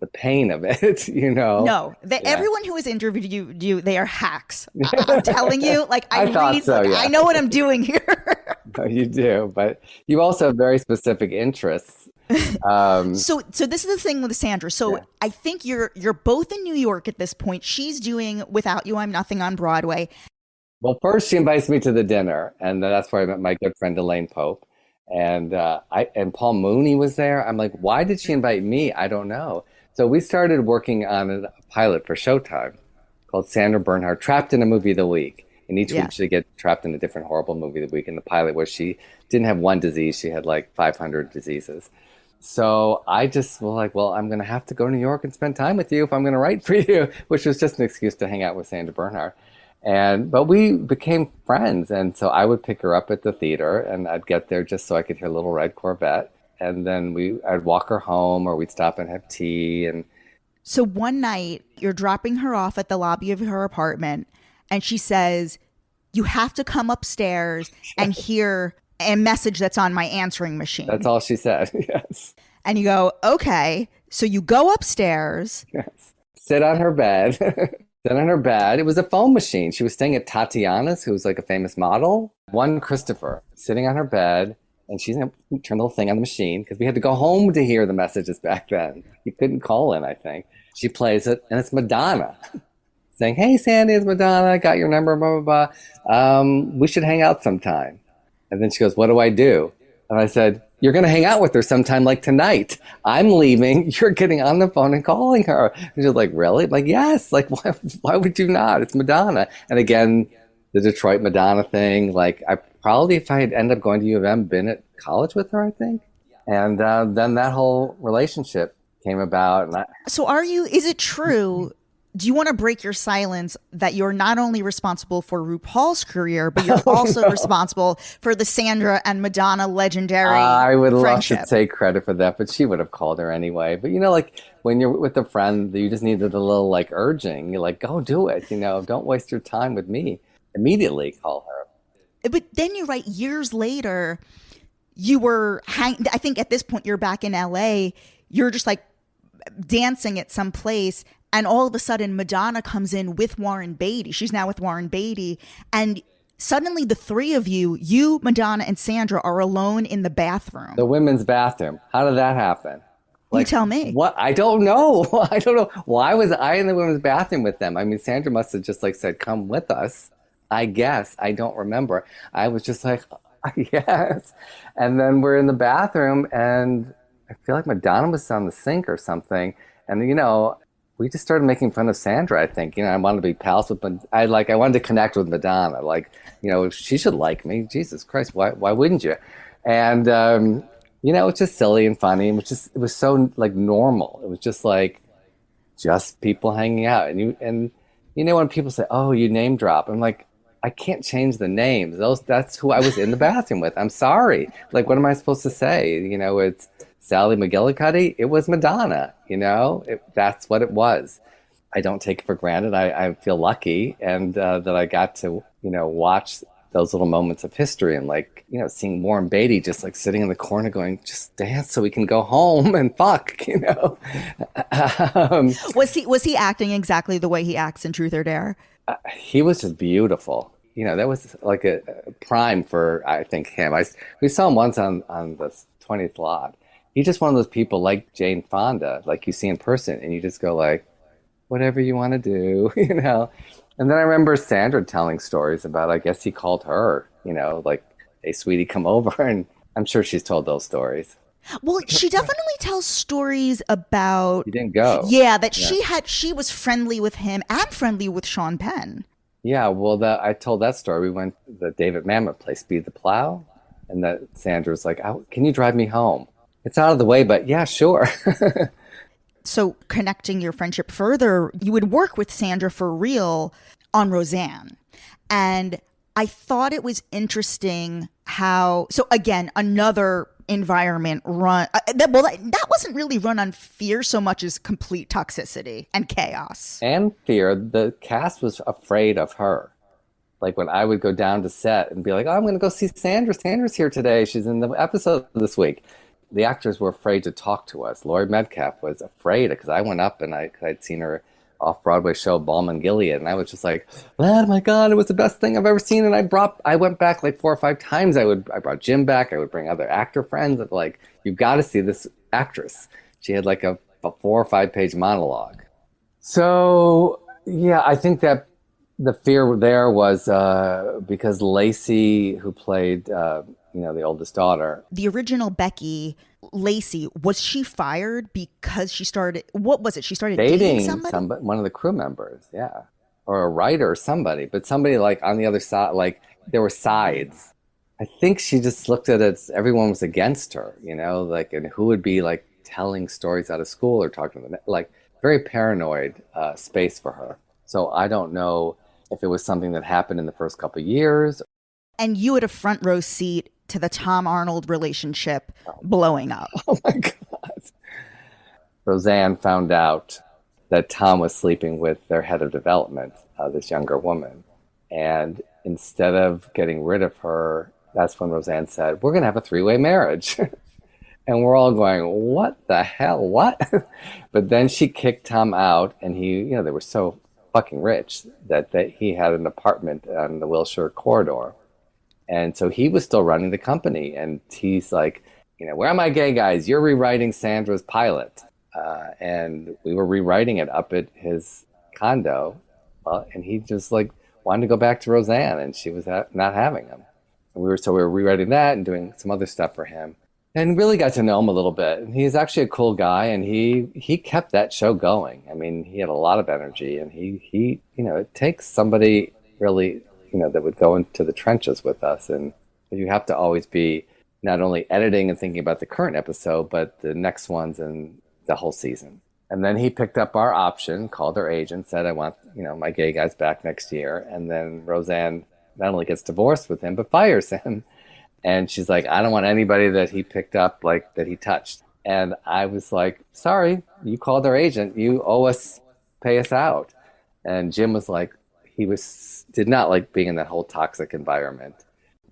the pain of it, you know? No, everyone who has interviewed you, they are hacks. I'm telling you, like I thought so, yeah. I know what I'm doing here. No, you do, but you also have very specific interests. So this is the thing with Sandra. So yeah. I think you're both in New York at this point. She's doing Without You, I'm Nothing on Broadway. Well, first she invites me to the dinner, and that's where I met my good friend Elaine Pope, and Paul Mooney was there. I'm like, why did she invite me? I don't know. So we started working on a pilot for Showtime called Sandra Bernhard, Trapped in a Movie of the Week. And each week she'd get trapped in a different horrible movie of the week. In the pilot where she didn't have one disease, she had like 500 diseases. So I just was like, well, I'm going to have to go to New York and spend time with you if I'm going to write for you, which was just an excuse to hang out with Sandra Bernhard. But we became friends. And so I would pick her up at the theater and I'd get there just so I could hear Little Red Corvette. And then I'd walk her home or we'd stop and have tea. And so one night you're dropping her off at the lobby of her apartment and she says, you have to come upstairs and hear a message that's on my answering machine. That's all she said. Yes. And you go, okay. So you go upstairs. Yes. Sit on her bed. Sit on her bed. It was a phone machine. She was staying at Tatiana's, who was like a famous model. One Christopher sitting on her bed. And she's going to turn the little thing on the machine because we had to go home to hear the messages back then. You couldn't call in, I think. She plays it, and it's Madonna saying, hey, Sandy, it's Madonna. Got your number, blah, blah, blah. We should hang out sometime. And then she goes, what do I do? And I said, you're going to hang out with her sometime like tonight. I'm leaving. You're getting on the phone and calling her. And she's like, really? I'm like, yes. Like, why would you not? It's Madonna. And again, the Detroit Madonna thing, like I probably, if I had ended up going to U of M, been at college with her, I think. And then that whole relationship came about. And so is it true, do you want to break your silence that you're not only responsible for RuPaul's career, but you're also responsible for the Sandra and Madonna legendary I would friendship? love to take credit for that, but she would have called her anyway. But, you know, like when you're with a friend, you just needed a little like urging. You're like, go do it. You know, don't waste your time with me. Immediately call her. But then you're right, years later, you were I think at this point you're back in LA, you're just like dancing at some place, and all of a sudden Madonna comes in with Warren Beatty. She's now with Warren Beatty, and suddenly the three of you, Madonna and Sandra, are alone in the bathroom. The women's bathroom. How did that happen? Like, you tell me. What? I don't know. I don't know. Why was I in the women's bathroom with them? I mean, Sandra must have just like said, come with us. I guess. I don't remember. I was just like, yes. And then we're in the bathroom and I feel like Madonna was on the sink or something. And, you know, we just started making fun of Sandra, I think. You know, I wanted to be pals with, I wanted to connect with Madonna. Like, you know, she should like me. Jesus Christ, why wouldn't you? And, you know, it's just silly and funny. It was so like normal. It was just like, just people hanging out. And you know, when people say, oh, you name drop, I'm like, I can't change the names. That's who I was in the bathroom with. I'm sorry. Like, what am I supposed to say? You know, it's Sally McGillicuddy. It was Madonna, you know? That's what it was. I don't take it for granted. I feel lucky and that I got to, you know, watch those little moments of history and like, you know, seeing Warren Beatty just like sitting in the corner going, just dance so we can go home and fuck, you know? Was he acting exactly the way he acts in Truth or Dare? He was just beautiful. You know, that was like a prime for, I think, him. We saw him once on the 20th lot. He's just one of those people like Jane Fonda, like you see in person, and you just go like, whatever you want to do, you know? And then I remember Sandra telling stories about, I guess he called her, you know, like, hey, sweetie, come over. And I'm sure she's told those stories. Well, she definitely tells stories about... He didn't go. Yeah, that she was friendly with him and friendly with Sean Penn. Yeah, well, I told that story. We went to the David Mamet place, Speed the Plow, and that Sandra was like, can you drive me home? It's out of the way, but yeah, sure. So connecting your friendship further, you would work with Sandra for real on Roseanne. And I thought it was interesting how, so again, another environment run, that wasn't really run on fear so much as complete toxicity and chaos. And fear. The cast was afraid of her. Like when I would go down to set and be like, oh, I'm going to go see Sandra. Sandra's here today. She's in the episode this week. the actors were afraid to talk to us. Laurie Metcalf was afraid because I went up and I'd seen her off-Broadway show Balm and Gilead, and I was just like, oh my God, it was the best thing I've ever seen. And I went back like 4 or 5 times. I brought Jim back. I would bring other actor friends. And like, you've got to see this actress. She had like a 4 or 5 page monologue. So yeah, I think that the fear there was because Lacey, who played the oldest daughter, the original Becky, Lacey, was she fired because she started, what was it? She started dating somebody? One of the crew members, yeah. Or a writer or somebody, but somebody like on the other side, like there were sides. I think she just looked at it, everyone was against her, like, and who would be like telling stories out of school or talking to them, like very paranoid space for her. So I don't know if it was something that happened in the first couple of years. And you had a front row seat to the Tom Arnold relationship blowing up. Oh my God. Roseanne found out that Tom was sleeping with their head of development, this younger woman. And instead of getting rid of her, that's when Roseanne said, we're going to have a 3-way marriage. And we're all going, what the hell? What? But then she kicked Tom out, and they were so fucking rich that he had an apartment on the Wilshire corridor. And so he was still running the company. And he's like, where are my gay guys? You're rewriting Sandra's pilot. And we were rewriting it up at his condo. And he just like wanted to go back to Roseanne, and she was not having him. And we were rewriting that and doing some other stuff for him. And really got to know him a little bit. And he's actually a cool guy, and he kept that show going. I mean, he had a lot of energy, and he it takes somebody really, that would go into the trenches with us. And you have to always be not only editing and thinking about the current episode, but the next ones and the whole season. And then he picked up our option, called our agent, said, I want, my gay guys back next year. And then Roseanne not only gets divorced with him, but fires him. And she's like, I don't want anybody that he picked up, like, that he touched. And I was like, sorry, you called our agent. You owe us, pay us out. And Jim was like, did not like being in that whole toxic environment.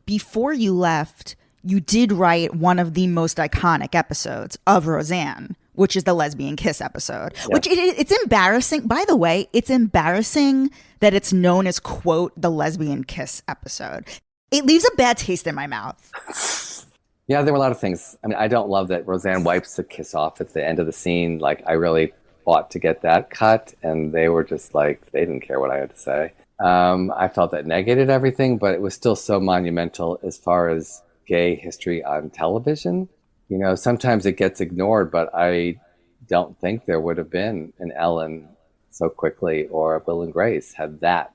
Before you left, you did write one of the most iconic episodes of Roseanne, which is the lesbian kiss episode. Yes. Which it's embarrassing. By the way, it's embarrassing that it's known as, quote, the lesbian kiss episode. It leaves a bad taste in my mouth. Yeah, there were a lot of things. I mean, I don't love that Roseanne wipes the kiss off at the end of the scene. Like, I really fought to get that cut, and they were just like, they didn't care what I had to say. I felt that negated everything, but it was still so monumental as far as gay history on television. Sometimes it gets ignored, but I don't think there would have been an Ellen so quickly or a Will and Grace had that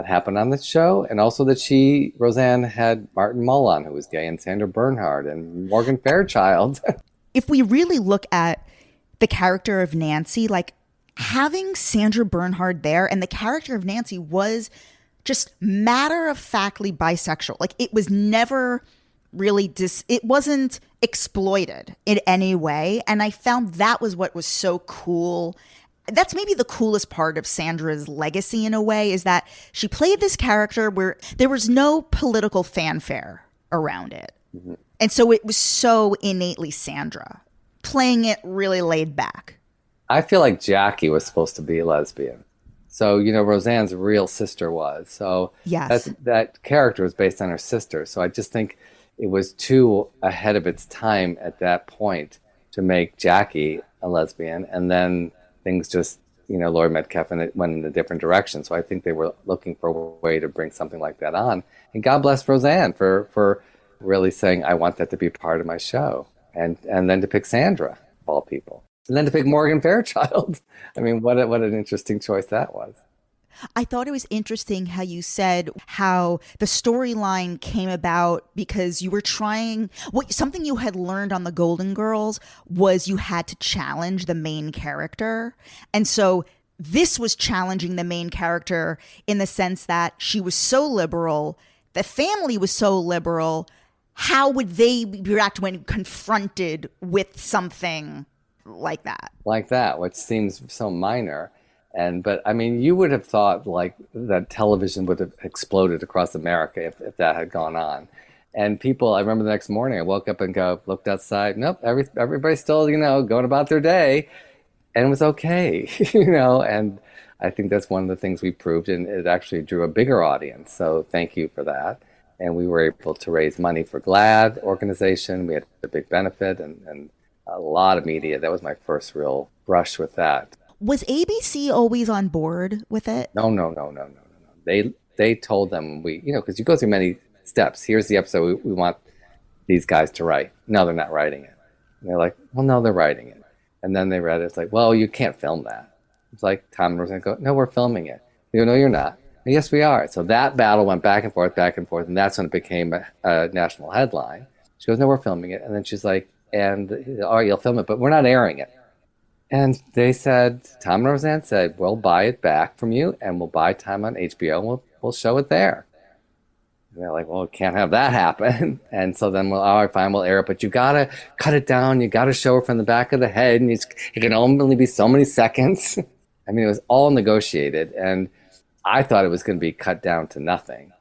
happened on the show. And also that Roseanne had Martin Mull on, who was gay, and Sandra Bernhard and Morgan Fairchild. If we really look at the character of Nancy, like having Sandra Bernhard there, and the character of Nancy was just matter-of-factly bisexual. Like, it was never really it wasn't exploited in any way. And I found that was what was so cool. That's maybe the coolest part of Sandra's legacy in a way, is that she played this character where there was no political fanfare around it. Mm-hmm. And so it was so innately Sandra, playing it really laid back. I feel like Jackie was supposed to be a lesbian. So, Roseanne's real sister was. So yes. That character was based on her sister. So I just think it was too ahead of its time at that point to make Jackie a lesbian. And then things just, Laurie Metcalf went in a different direction. So I think they were looking for a way to bring something like that on. And God bless Roseanne for really saying, I want that to be part of my show. And then to pick Sandra, of all people. And then to pick Morgan Fairchild. I mean, what an interesting choice that was. I thought it was interesting how you said how the storyline came about because you were something you had learned on the Golden Girls was you had to challenge the main character. And so this was challenging the main character in the sense that she was so liberal, the family was so liberal. How would they react when confronted with something like that? Like that, which seems so minor. But I mean, you would have thought like that television would have exploded across America if that had gone on. And people, I remember the next morning, I woke up and looked outside. Nope, everybody's still, going about their day, and it was okay, And I think that's one of the things we proved, and it actually drew a bigger audience. So thank you for that. And we were able to raise money for GLAAD organization. We had a big benefit and a lot of media. That was my first real brush with that. Was ABC always on board with it? No. They told them because you go through many steps. Here's the episode we want these guys to write. No, they're not writing it. And they're like, well, no, they're writing it. And then they read it. It's like, well, you can't film that. It's like Tom and Roseanne go, no, we're filming it. They go, no, you're not. Yes, we are. So that battle went back and forth, and that's when it became a national headline. She goes, no, we're filming it. And then she's like, all right, you'll film it, but we're not airing it. And they said, Tom and Roseanne said, we'll buy it back from you, and we'll buy time on HBO, and we'll show it there. And they're like, well, we can't have that happen. And so then, all right, fine, we'll air it, but you got to cut it down. You got to show it from the back of the head, and it can only be so many seconds. I mean, it was all negotiated, and I thought it was going to be cut down to nothing,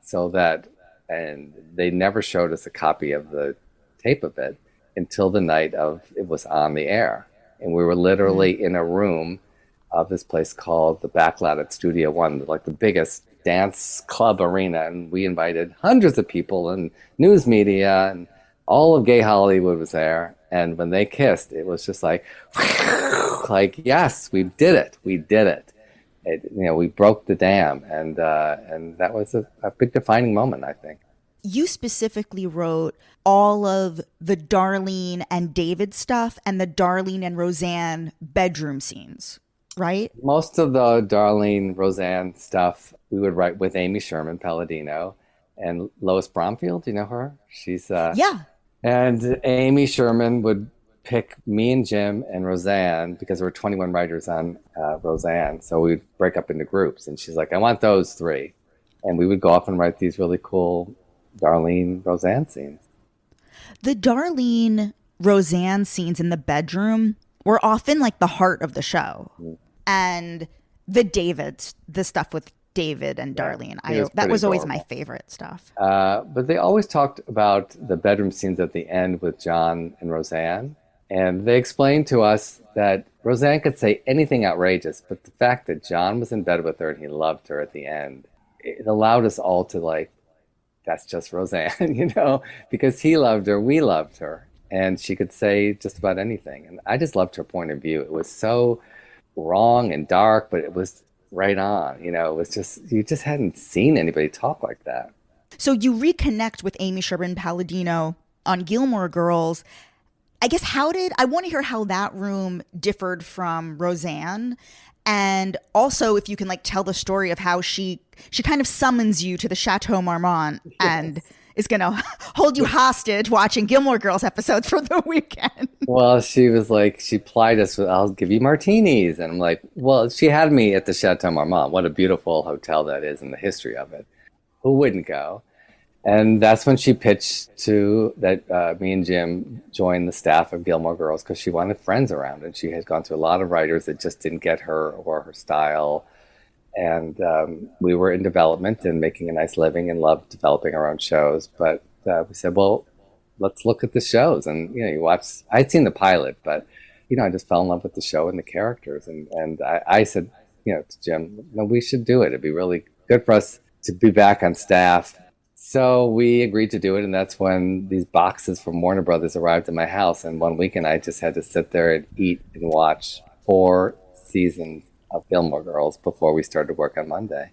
and they never showed us a copy of the tape of it until the night of it was on the air. And we were literally in a room of this place called the Backlot at Studio One, like the biggest dance club arena. And we invited hundreds of people and news media, and all of gay Hollywood was there. And when they kissed, it was just like, yes, we did it. We did it. We broke the dam, and that was a big defining moment, I think. You specifically wrote all of the Darlene and David stuff and the Darlene and Roseanne bedroom scenes, right? Most of the Darlene, Roseanne stuff we would write with Amy Sherman Palladino and Lois Bromfield. Do you know her? She's yeah. And Amy Sherman would pick me and Jim and Roseanne, because there were 21 writers on Roseanne. So we'd break up into groups, and she's like, I want those three. And we would go off and write these really cool Darlene, Roseanne scenes. The Darlene, Roseanne scenes in the bedroom were often like the heart of the show. And the stuff with David and Darlene, that was always my favorite stuff. But they always talked about the bedroom scenes at the end with John and Roseanne. And they explained to us that Roseanne could say anything outrageous, but the fact that John was in bed with her and he loved her at the end, it allowed us all to that's just Roseanne, because he loved her, we loved her, and she could say just about anything. And I just loved her point of view. It was so wrong and dark, but it was right on. It was just, you just hadn't seen anybody talk like that. So you reconnect with Amy Sherman Palladino on Gilmore Girls. I guess I want to hear how that room differed from Roseanne. And also, if you can tell the story of how she kind of summons you to the Chateau Marmont and is going to hold you hostage watching Gilmore Girls episodes for the weekend. Well, she was like, she plied us with, I'll give you martinis. And I'm like, well, she had me at the Chateau Marmont. What a beautiful hotel that is, and the history of it. Who wouldn't go? And that's when she pitched that me and Jim joined the staff of Gilmore Girls, because she wanted friends around, and she had gone through a lot of writers that just didn't get her or her style. And we were in development and making a nice living and loved developing our own shows. But we said, well, let's look at the shows. And, you watch, I'd seen the pilot, but, I just fell in love with the show and the characters. And I said, to Jim, no, we should do it. It'd be really good for us to be back on staff. So we agreed to do it, and that's when these boxes from Warner Brothers arrived at my house. And one weekend, I just had to sit there and eat and watch 4 seasons of Gilmore Girls before we started work on Monday.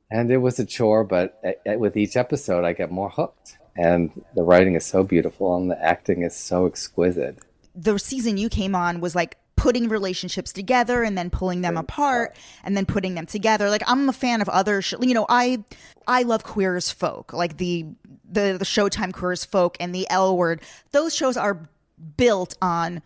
And it was a chore, but with each episode, I get more hooked. And the writing is so beautiful, and the acting is so exquisite. The season you came on was putting relationships together and then pulling them apart and then putting them together. I'm a fan of other I love Queer as Folk, the Showtime Queer as Folk and the L Word. Those shows are built on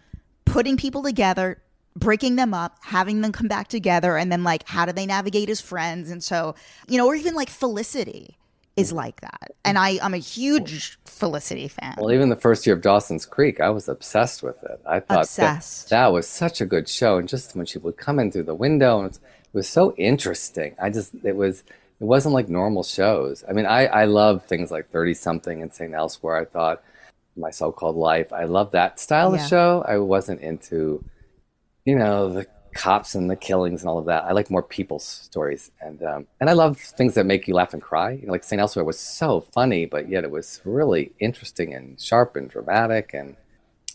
putting people together, breaking them up, having them come back together, and then how do they navigate as friends? And so, or even Felicity is like that. And I'm a huge Felicity fan. Well, even the first year of Dawson's Creek, I was obsessed with it. I thought that was such a good show. And just when she would come in through the window, it was so interesting. It was It wasn't like normal shows. I mean, I love things like 30 something and St. Elsewhere. I thought My So-Called Life. I love that style of Yeah. show. I wasn't into, the cops and the killings and all of that. I like more people's stories, and I love things that make you laugh and cry. Like St. Elsewhere was so funny, but yet it was really interesting and sharp and dramatic. And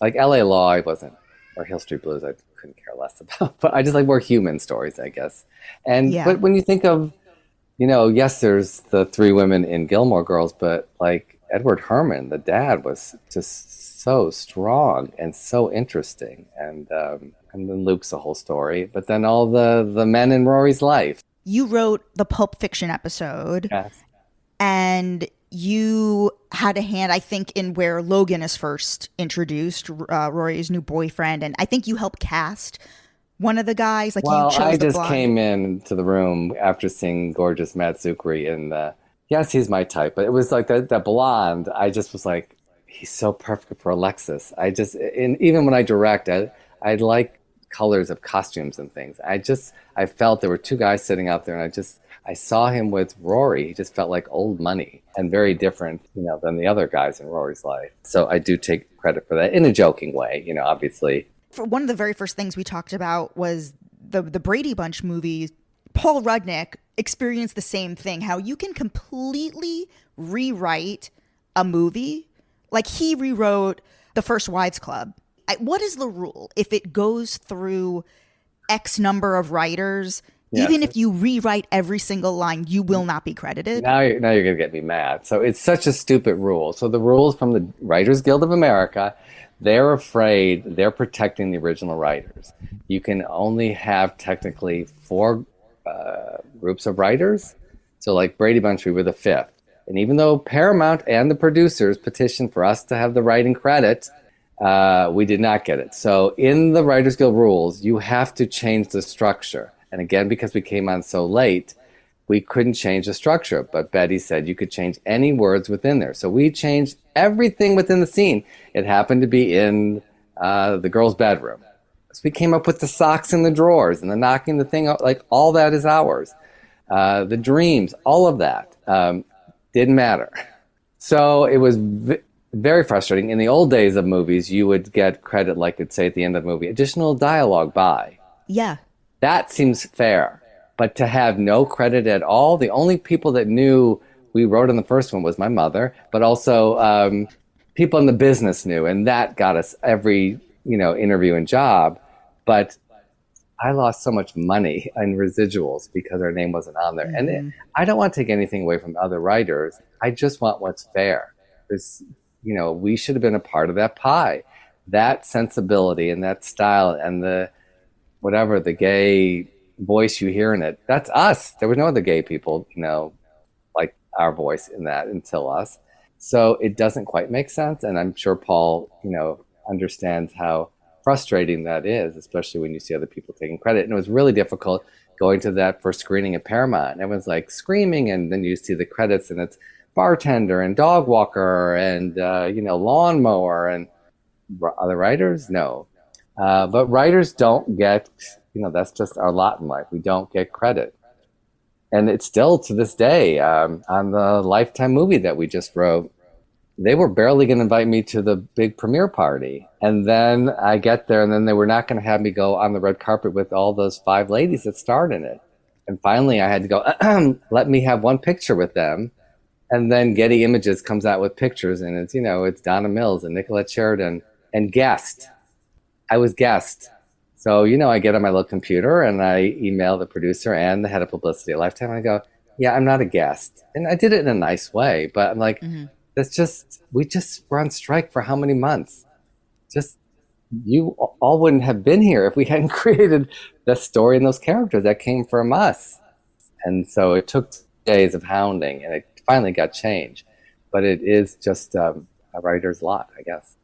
like L.A. Law, I wasn't, or Hill Street Blues, I couldn't care less about. But I just like more human stories, I guess. And Yeah. but when you think of, yes, there's the three women in Gilmore Girls, but like Edward Herman, the dad, was just so strong and so interesting. And then Luke's a whole story, but then all the men in Rory's life. You wrote the Pulp Fiction episode, Yes. and you had a hand, I think, in where Logan is first introduced, Rory's new boyfriend, and I think you helped cast one of the guys. Like, Well, you chose I the just blonde. came into the room after seeing gorgeous Matt Zuckery, and yes, he's my type, but it was like that blonde. I just was like, he's so perfect for Alexis. And even when I direct, I like colors of costumes and things. I felt there were two guys sitting out there, and I saw him with Rory. He just felt like old money and very different, than the other guys in Rory's life. So I do take credit for that in a joking way, obviously. For one of the very first things we talked about was the Brady Bunch movies. Paul Rudnick experienced the same thing, how you can completely rewrite a movie. Like, he rewrote The First Wives Club. What is the rule? If it goes through X number of writers, Yes. even if you rewrite every single line, you will not be credited? Now you're going to get me mad. So it's such a stupid rule. So the rules from the Writers Guild of America, they're afraid they're protecting the original writers. You can only have technically four groups of writers. So like Brady Bunch, we were the fifth. And even though Paramount and the producers petitioned for us to have the writing credit, we did not get it. So in the Writers Guild rules, you have to change the structure. And again, because we came on so late, we couldn't change the structure. But Betty said you could change any words within there. So we changed everything within the scene. It happened to be in the girls' bedroom. So we came up with the socks in the drawers and the knocking the thing out. Like, all that is ours. The dreams, all of that didn't matter. So it was very frustrating. In the old days of movies, you would get credit, like it'd say at the end of the movie, additional dialogue by. Yeah. That seems fair. But to have no credit at all, the only people that knew we wrote on the first one was my mother, but also people in the business knew, and that got us every interview and job. But I lost so much money in residuals because our name wasn't on there. Mm-hmm. And I don't want to take anything away from other writers. I just want what's fair. We should have been a part of that pie. That sensibility and that style and the gay voice you hear in it, that's us. There was no other gay people, like our voice in that until us. So it doesn't quite make sense. And I'm sure Paul, understands how frustrating that is, especially when you see other people taking credit. And it was really difficult going to that first screening at Paramount. And everyone's like screaming, and then you see the credits, and it's bartender and dog walker and lawnmower and other writers. No, but writers don't get. That's just our lot in life. We don't get credit, and it's still to this day on the Lifetime movie that we just wrote. They were barely going to invite me to the big premiere party. And then I get there, and then they were not going to have me go on the red carpet with all those 5 ladies that starred in it. And finally I had to go, let me have one picture with them. And then Getty Images comes out with pictures, and it's Donna Mills and Nicolette Sheridan and guest. I was guest. So, I get on my little computer and I email the producer and the head of publicity at Lifetime. And I go, yeah, I'm not a guest. And I did it in a nice way, but I'm like, we were on strike for how many months? You all wouldn't have been here if we hadn't created the story and those characters that came from us. And so it took days of hounding, and it finally got changed. But it is just a writer's lot, I guess.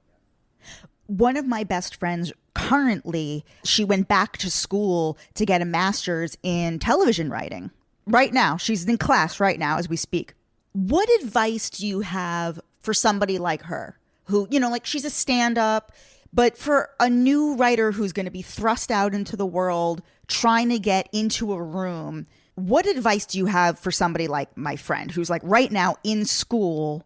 One of my best friends currently, she went back to school to get a master's in television writing. Right now, she's in class right now as we speak. What advice do you have for somebody like her who, she's a stand-up, but for a new writer who's going to be thrust out into the world, trying to get into a room, What advice do you have for somebody like my friend who's like right now in school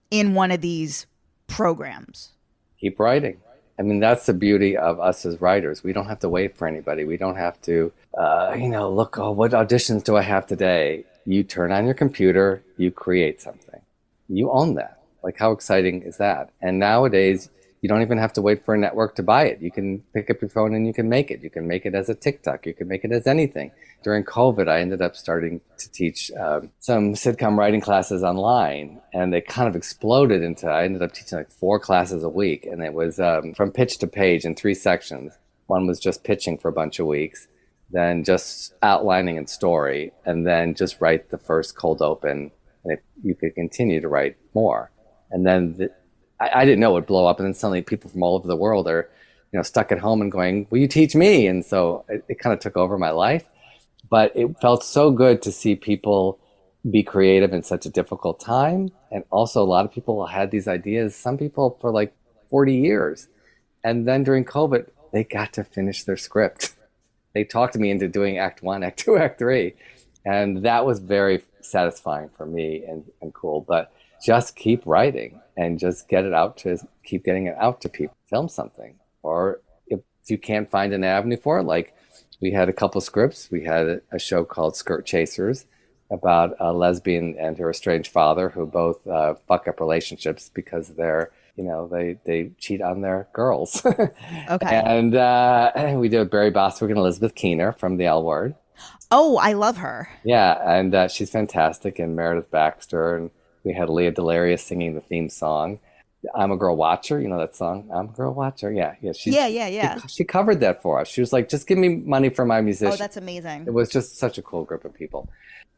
in one of these programs? Keep writing. I mean, that's the beauty of us as writers. We don't have to wait for anybody. We don't have to, look, what auditions do I have today? You turn on your computer, you create something. You own that. Like, how exciting is that? And nowadays, you don't even have to wait for a network to buy it. You can pick up your phone and you can make it. You can make it as a TikTok. You can make it as anything. During COVID, I ended up starting to teach some sitcom writing classes online, and they kind of exploded into, I ended up teaching like 4 classes a week, and it was from pitch to page in 3 sections. One was just pitching for a bunch of weeks, then just outlining and story, and then just write the first cold open, and if you could continue to write more. And then I didn't know it would blow up, and then suddenly people from all over the world are, stuck at home and going, will you teach me? And so it kind of took over my life. But it felt so good to see people be creative in such a difficult time. And also a lot of people had these ideas, some people for like 40 years. And then during COVID, they got to finish their script. They talked me into doing Act 1, Act 2, Act 3. And that was very satisfying for me and cool. But just keep writing and just keep getting it out to people. Film something. Or if you can't find an avenue for it, like we had a couple scripts. We had a show called Skirt Chasers about a lesbian and her estranged father who both fuck up relationships because they cheat on their girls. Okay. And we did Barry Bostwick and Elizabeth Keener from The L Word. Oh, I love her. Yeah, and she's fantastic. And Meredith Baxter, and we had Leah Delirious singing the theme song. I'm a Girl Watcher, you know that song? I'm a Girl Watcher. Yeah. She covered that for us. She was like, just give me money for my musician. Oh, that's amazing. It was just such a cool group of people.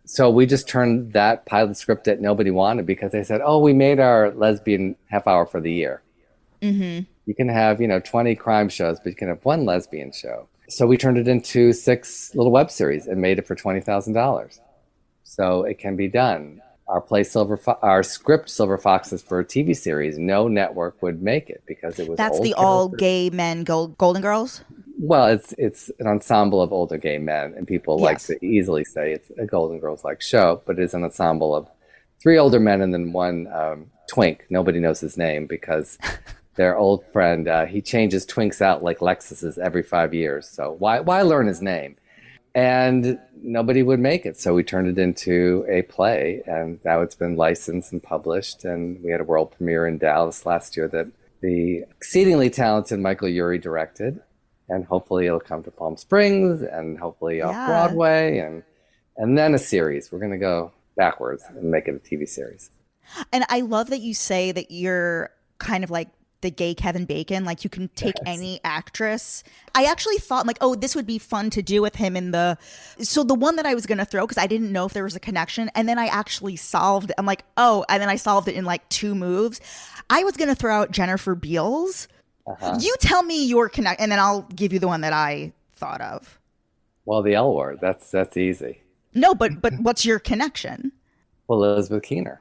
So we just turned that pilot script that nobody wanted because they said, we made our lesbian half hour for the year. Mm-hmm. You can have, 20 crime shows, but you can have 1 lesbian show. So we turned it into 6 little web series and made it for $20,000. So it can be done. Our script Silver Foxes for a TV series, no network would make it because it was That's old the all gay men Golden Girls? Well, it's an ensemble of older gay men, and people like to easily say it's a Golden Girls-like show, but it is an ensemble of 3 older men and then 1 twink. Nobody knows his name because their old friend, he changes twinks out like Lexuses every 5 years. So why learn his name? And nobody would make it. So we turned it into a play, and now it's been licensed and published. And we had a world premiere in Dallas last year that the exceedingly talented Michael Urie directed. And hopefully it'll come to Palm Springs and hopefully off Broadway and then a series. We're going to go backwards and make it a TV series. And I love that you say that you're kind of like the gay Kevin Bacon. Like you can take any actress. I actually thought like, this would be fun to do with him so the one that I was going to throw, because I didn't know if there was a connection. And then I actually solved, I'm like, and then I solved it in like 2 moves. I was going to throw out Jennifer Beals. Uh-huh. You tell me your connect, and then I'll give you the one that I thought of. Well, the L Word, that's easy. No, but what's your connection? Well, Elizabeth Keener.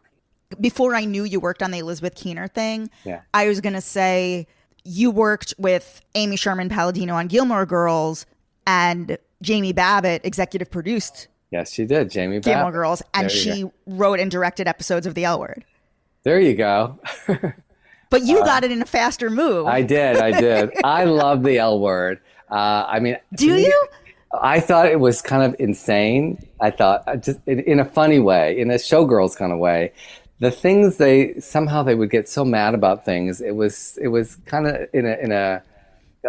Before I knew you worked on the Elizabeth Keener thing, I was going to say you worked with Amy Sherman Palladino on Gilmore Girls, and Jamie Babbitt executive produced. Yes, she did, Jamie Babbitt. Gilmore Girls, and she wrote and directed episodes of the L Word. There you go. But you got it in a faster move. I did. I love the L Word. Do you? I thought it was kind of insane. I thought just in a funny way, in a showgirls kind of way. The things they would get so mad about things. It was kind of in a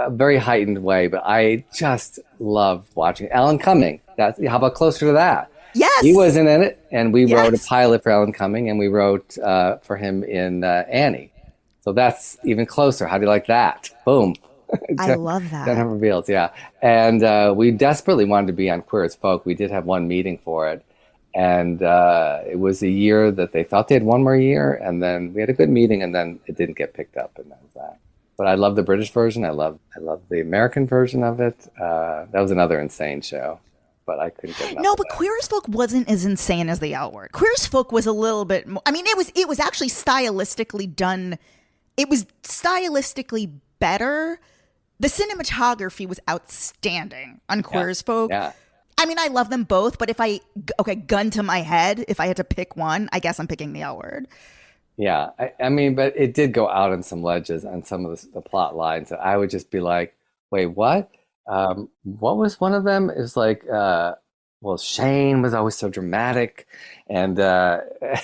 very heightened way. But I just loved watching Alan Cumming. How about Closer to That? Yes, he wasn't in it, and we wrote a pilot for Alan Cumming, and we wrote for him in Annie. So that's even closer. How do you like that? Boom. I love that. Jennifer Beals, yeah. And we desperately wanted to be on Queer as Folk. We did have 1 meeting for it. And it was a year that they thought they had 1 more year. And then we had a good meeting, and then it didn't get picked up. And that was that. But I love the British version. I love the American version of it. That was another insane show. But I couldn't get enough. No, but Queer as Folk wasn't as insane as the L Word. Queer as Folk was a little bit more, it was actually stylistically done. It was stylistically better. The cinematography was outstanding on Queer as Folk. Yeah. I mean, I love them both, but gun to my head, if I had to pick one, I guess I'm picking the L Word. Yeah, I mean, but it did go out on some ledges on some of the plot lines. I would just be like, wait, what? What was one of them? It was like, well, Shane was always so dramatic. And and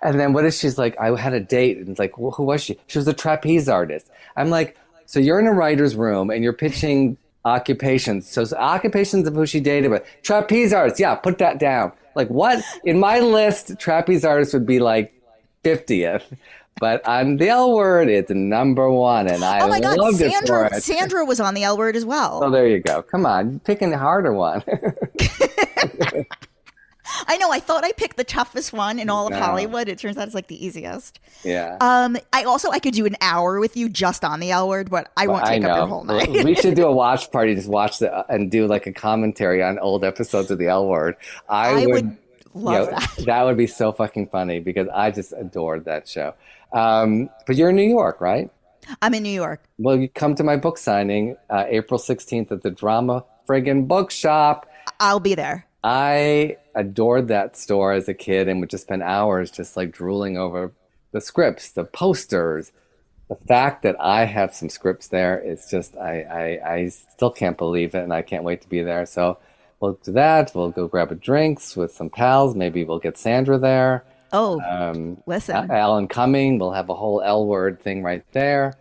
then what is she's like, I had a date. And it's like, well, who was she? She was a trapeze artist. I'm like, so you're in a writer's room and you're pitching occupations. So occupations of who she dated, but trapeze artist. Yeah, put that down. Like what? In my list, trapeze artist would be like 50th, but on the L Word, it's number one, and I loved it for it. Sandra was on the L Word as well. Oh, there you go. Come on, picking the harder one. I know. I thought I picked the toughest one in all of Hollywood. It turns out it's like the easiest. Yeah. I could do an hour with you just on the L Word, but I won't take up your whole night. We should do a watch party. Just watch and do like a commentary on old episodes of the L Word. I would love that. That would be so fucking funny because I just adored that show. But you're in New York, right? I'm in New York. Well, you come to my book signing April 16th at the Drama Friggin' Bookshop. I'll be there. I adored that store as a kid and would just spend hours just like drooling over the scripts, the posters. The fact that I have some scripts there is just, I still can't believe it, and I can't wait to be there. So we'll do that. We'll go grab a drinks with some pals. Maybe we'll get Sandra there. Oh, listen. Alan Cumming. We'll have a whole L Word thing right there.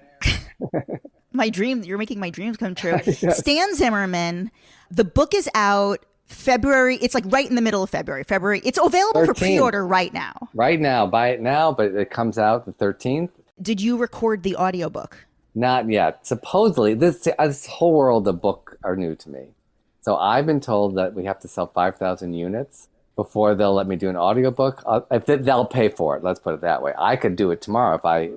My dream. You're making my dreams come true. Yes. Stan Zimmerman. The book is out February. It's like right in the middle of February. It's available 13th. For pre-order right now. Right now. Buy it now, but it comes out the 13th. Did you record the audiobook? Not yet. Supposedly, this whole world of book are new to me. So I've been told that we have to sell 5,000 units before they'll let me do an audiobook. If they'll pay for it, let's put it that way. I could do it tomorrow if I,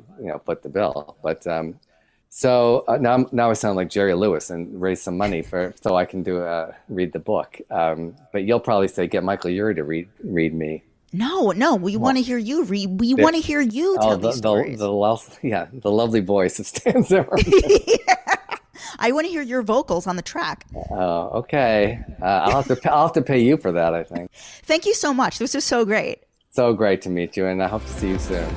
foot the bill. But now I sound like Jerry Lewis and raise some money so I can read the book. But you'll probably say, get Michael Urie to read me. No, we want to hear you read. We want to hear you tell these stories. The lovely voice of Stan Zimmerman. Yeah. I want to hear your vocals on the track. Oh, okay. I'll have to pay you for that, I think. Thank you so much. This was so great. So great to meet you, and I hope to see you soon.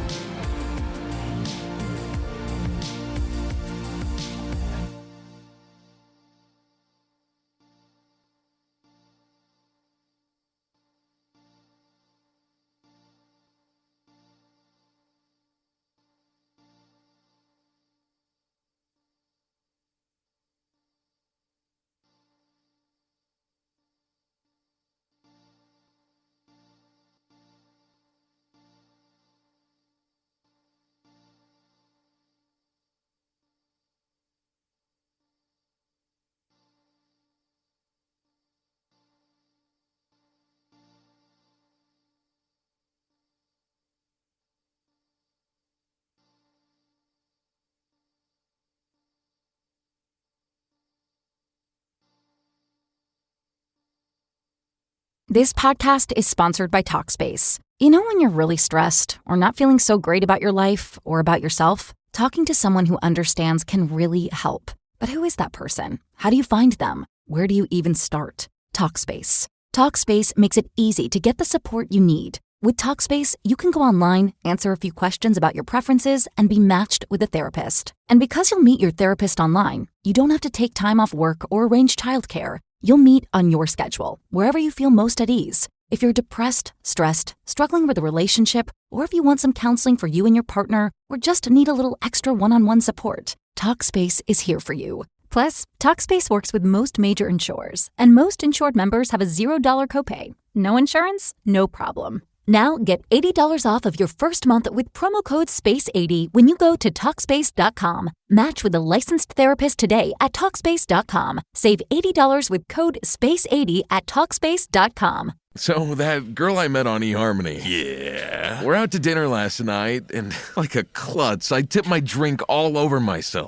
This podcast is sponsored by Talkspace. You know when you're really stressed or not feeling so great about your life or about yourself? Talking to someone who understands can really help. But who is that person? How do you find them? Where do you even start? Talkspace. Talkspace makes it easy to get the support you need. With Talkspace, you can go online, answer a few questions about your preferences, and be matched with a therapist. And because you'll meet your therapist online, you don't have to take time off work or arrange childcare. You'll meet on your schedule, wherever you feel most at ease. If you're depressed, stressed, struggling with a relationship, or if you want some counseling for you and your partner, or just need a little extra one-on-one support, Talkspace is here for you. Plus, Talkspace works with most major insurers, and most insured members have a $0 copay. No insurance? No problem. Now get $80 off of your first month with promo code SPACE80 when you go to Talkspace.com. Match with a licensed therapist today at Talkspace.com. Save $80 with code SPACE80 at Talkspace.com. So, that girl I met on eHarmony. Yeah. We're out to dinner last night, and like a klutz, I tipped my drink all over myself.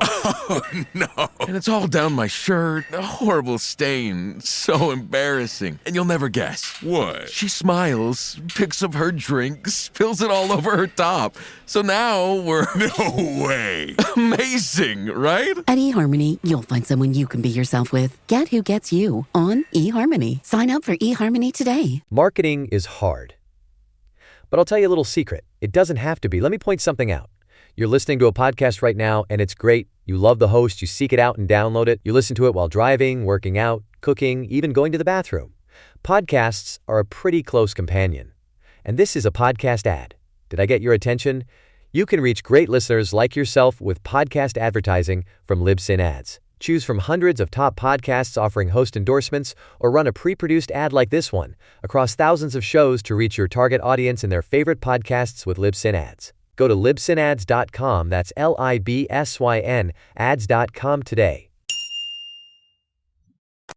Oh, no. And it's all down my shirt. A horrible stain. So embarrassing. And you'll never guess. What? She smiles, picks up her drink, spills it all over her top. So now we're... No way. Amazing, right? At eHarmony, you'll find someone you can be yourself with. Get who gets you on eHarmony. Sign up for eHarmony today. Marketing is hard. But I'll tell you a little secret. It doesn't have to be. Let me point something out. You're listening to a podcast right now, and it's great. You love the host. You seek it out and download it. You listen to it while driving, working out, cooking, even going to the bathroom. Podcasts are a pretty close companion. And this is a podcast ad. Did I get your attention? You can reach great listeners like yourself with podcast advertising from Libsyn Ads. Choose from hundreds of top podcasts offering host endorsements, or run a pre-produced ad like this one across thousands of shows to reach your target audience and their favorite podcasts with Libsyn Ads. Go to libsynads.com, that's Libsyn, ads.com today.